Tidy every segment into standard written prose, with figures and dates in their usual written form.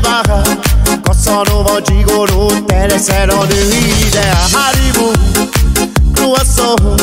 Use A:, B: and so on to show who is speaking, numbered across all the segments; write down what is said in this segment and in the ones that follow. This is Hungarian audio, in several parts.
A: baja, Casanova gigoló, te leszel a női ideál. Haribo, croissant,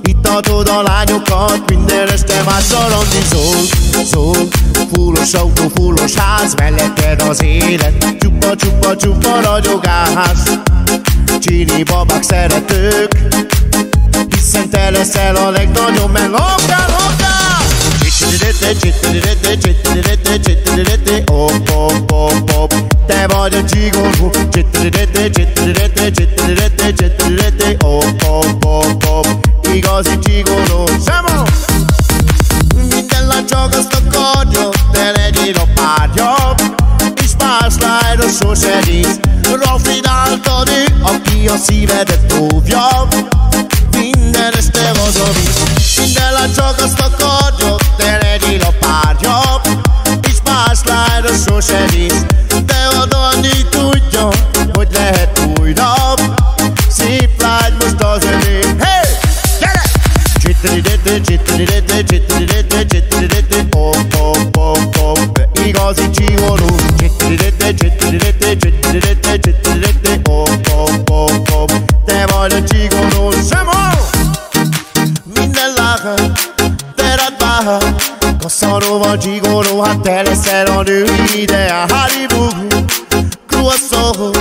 A: itatod a lányokat, minden este más randizol. Szól, fullos autó, fullos ház, melletted az élet, csupa, csupa, csupa ragyogás. Csini babák szeretők, hiszen te leszel a legnagyobb, mert lokál, lokál! Op, op, op, op, te vagy a gigoló. Op, op, op, op, igazi gigoló. Minden lány csak azt akarja, te legyél a párja, és más lányra sose néz. Rafináltad ő, aki a szívedet óvja, minden este hazavisz. Minden lány csak azt akarja, te legyél a párja, és más lányra sose néz. De adni tudja, hogy lehet újra. Szép lány most az övé. Hey! Gyere! Op, op, op, op, igazi csigoló. Op, op, op, op, te vagy a csigoló. Minden láha, te rád báha, Casanova gigoló, hát te leszel a női ideál. Haribo, croissant,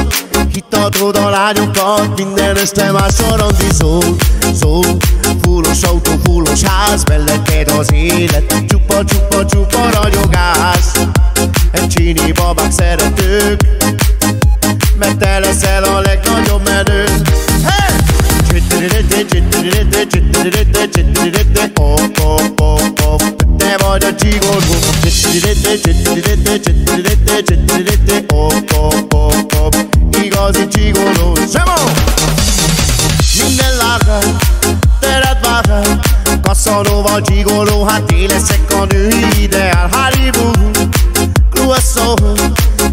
A: hitatod a lányokat, minden este mással randizol. Szól, fullos autó, fullos ház, melletted az élet, csupa, csupa, csupa ragyogás. Csini babák szeretők, mert te leszel a legnagyobb menő. Hey! Op, op, op, op, te vagy a gigoló. Op, op, op, op, igazi gigoló. Minden lága, te rád báha, Casanova gigoló, hát én leszek a női ideál. Haribo, croissant,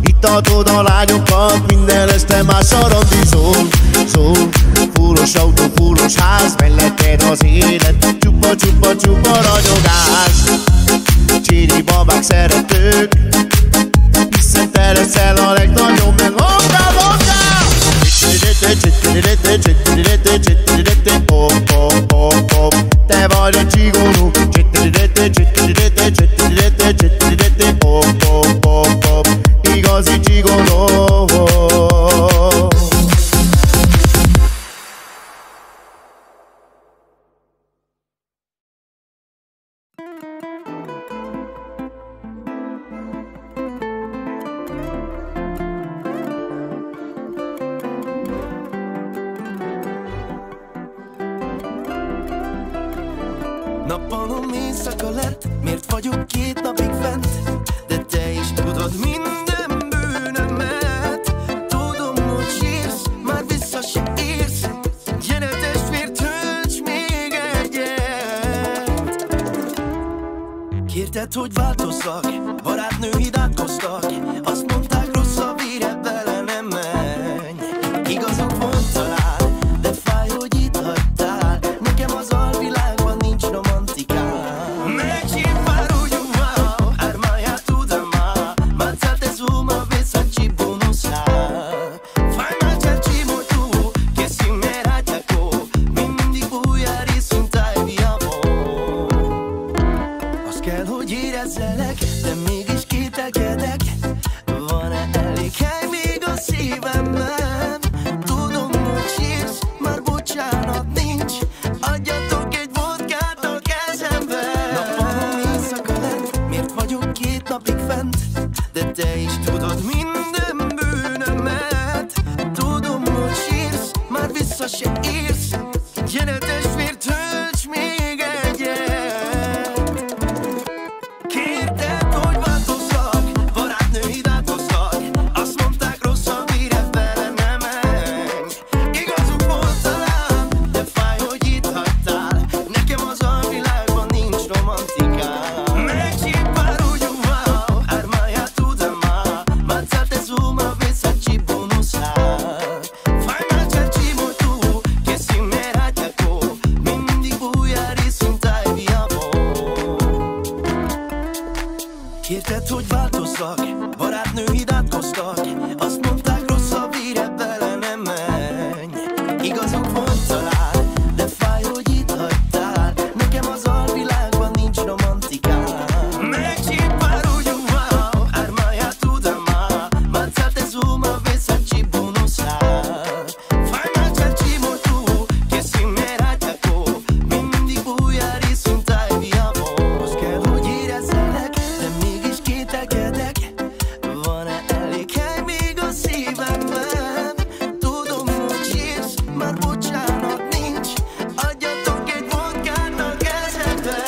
A: itatod a lányokat, minden este mással randizol. Szól, fullos autó, fullos ház, melletted az élet, csupa, csupa, csupa ragyogás. Csini babák szeretők, hiszen te leszel a legnagyobb, mert lokál, lokál! Op, op, op, op, te vagy a csigoló. Op, op, op, op, igazi csigoló.
B: Nappalom éjszaka lett, miért vagyok 2 napig fent? De te is tudod minden bűnömet. Tudom, hogy sírsz, már vissza se érsz. Gyere testvér, tölts még egyet. Kérted, hogy változzak, barátnőid átkoztak. Azt mondták, rossz a véred, vele nem menj. Igazuk volt talán, de fáj, hogy itt hagytál. Nekem az alvilágban nincs romantikám. Megleci paru ljubav, armaja tu dama, ma te zuma vesa ci bonusa. Fai mangiarci molto, che si merita co, mindig bujari szintai viamo. Azt kell, hogy érezzelek, de mégis kételkedek. Van-e elég hely még a szívemben? Tudom, hogy sírsz, már bocsánat nincs. Adjatok egy vodkát a kezembe. Nappalom éjszaka lett, miért vagyok 2 napig fent? De te is tudod minden bűnömet. Tudom, hogy sírsz, már vissza se érsz. Gyere testvér, tölts még egyet. Kérted, hogy változzak, barátnőid átkoztak. Azt mondták, rossz a véred, vele nem menj. Igazuk volt talán, de fáj, hogy itt hagytál. Nekem az alvilágban nincs romantikám. Megleci paru ljubav, armaja tu dama, ma te hoztak. Azt mondták, rossz a vére, bele nem menj. Igazuk volt talán, de fáj, hogy itt hagytál. Nekem az alvilágban nincs romantikám. Megcsipparujú, wow, armaia tuda má. Mazzate su, ma vesa ci bonusar. Fai mangiarci tu, che si merata ko. Mindig bujari szintáj viamo. Most kell, hogy érezzelek, de mégis kételkedek. Van-e elég hely még a szívemben? Tudom, hogy sírsz, már bocsánat nincs. Adjatok egy vodkát a kezedbe.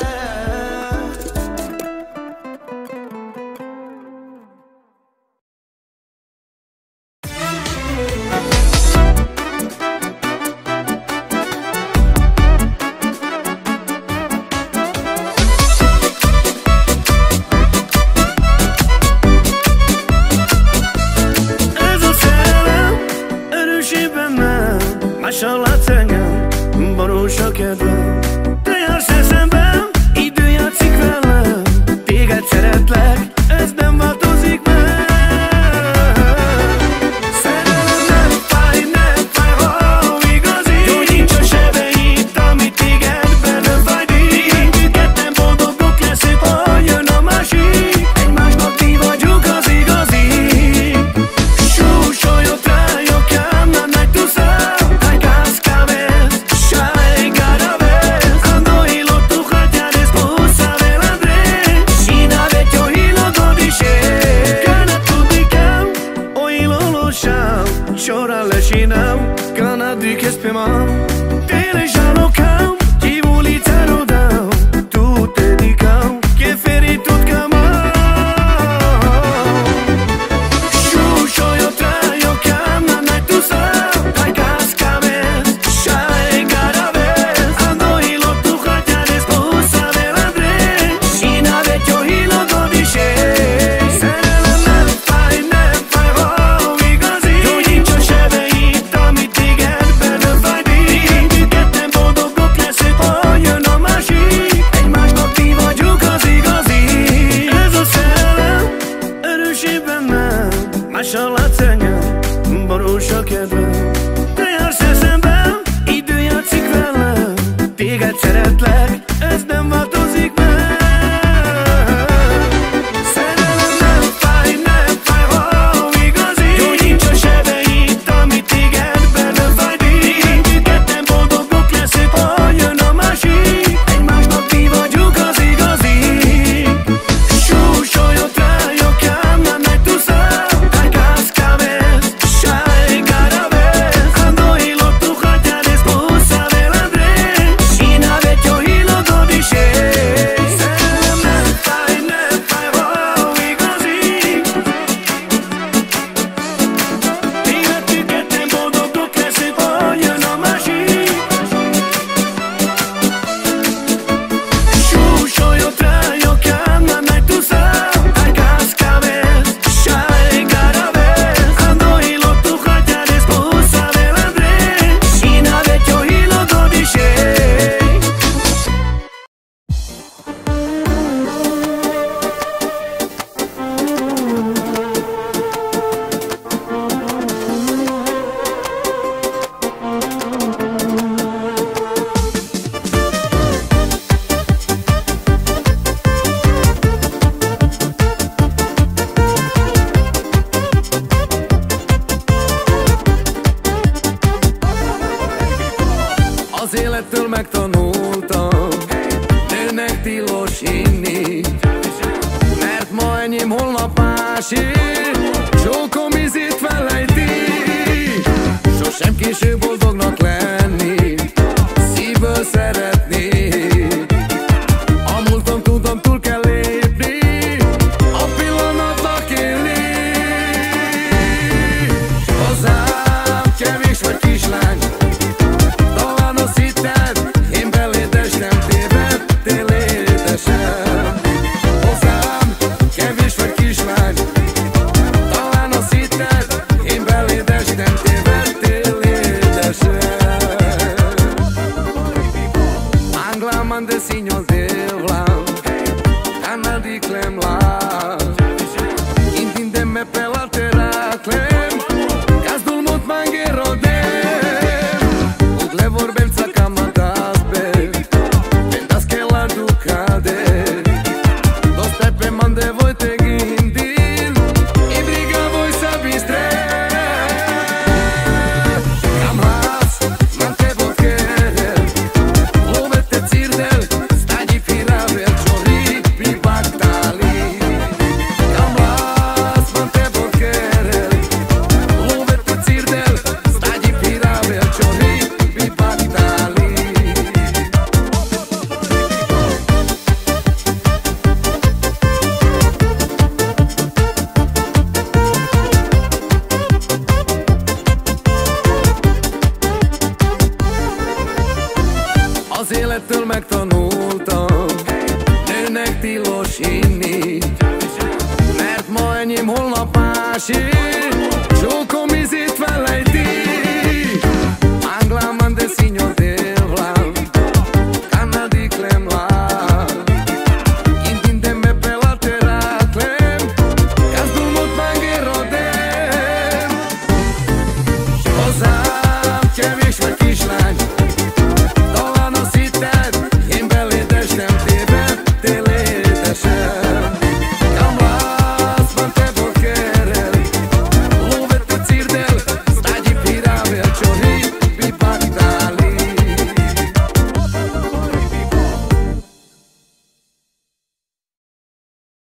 C: Ez a szerelem erősé bennem, mással látsz engem, valós a kedvem. Te jársz eszemben, idő játszik velem, téged szeretlek, ez nem változik meg. Szerelem nem fáj, ha igazi. Gyógyíts a sebeit, amit téged benne fájdik. Mindketten boldogok leszünk, ha jön a másik. Egymásnak mi vagyunk az igazi. Susholjott rájuk, nem nagy tuszál. Hay casca vez, shy cada vez. Ando hilo tu hallares, pusa del Andrés. Sina vecchio hilo dodice. Kana tudni kell, o hilo lo sham. Chora le shinam, kana di che spemam. Tele jalocam, ti voli tarodam. Tu te dicam, che feritut camam. Susholjott rájuk, nem nagy tuszál. Hay casca vez, shy cada vez. Ando hilo tu hallares, pusa del Andrés. Sina vecchio hilo dodice. Szerelem nem fáj, ha igazi. Gyógyíts a sebeit, amit téged benne fájdik. Mindketten boldogok leszünk, ha jön a másik. Egymásnak mi vagyunk az igazi. Ez a szerelem erősé bennem, mással látsz engem, valós a kedvem. Te jársz eszemben, idő játszik velem, téged szeretlek, ez nem változik meg. Szerelem nem fáj, ha igazi. Gyógyíts a sebeit, amit téged benne fájdik. Mindketten boldogok leszünk, ha jön a másik. Egymásnak mi vagyunk az igazi. Susholjott rájuk, nem nagy tuszál. Hay casca vez, shy cada vez. Ando hilo tu hallares, pusa del Andrés. Sina vecchio hilo dodice. Szerelem nem fáj, ha igazi. Mindketten boldogok leszünk, ha jön a másik. Susholjott rájuk, nem nagy tuszál. Hay casca vez, shy cada vez. Ando hilo tu hallares, pusa del Andrés. Sina vecchio hilo dodice. Az élettől megtanultam, nőnek tilos inni, mert ma enyém, holnap másé. Csókom ízét felejti, sosem késő boldognak lenni, szívből szeretni. A múltam tudom, túl kell lépni, a pillanatnak élni. Hozzám kevés vagy kislány, talán azt hitted, én beléd estem, tévedtél édesem. Hozzám kevés vagy kislány, talán azt hitted, én beléd estem, tévedtél édesem. Yo con mis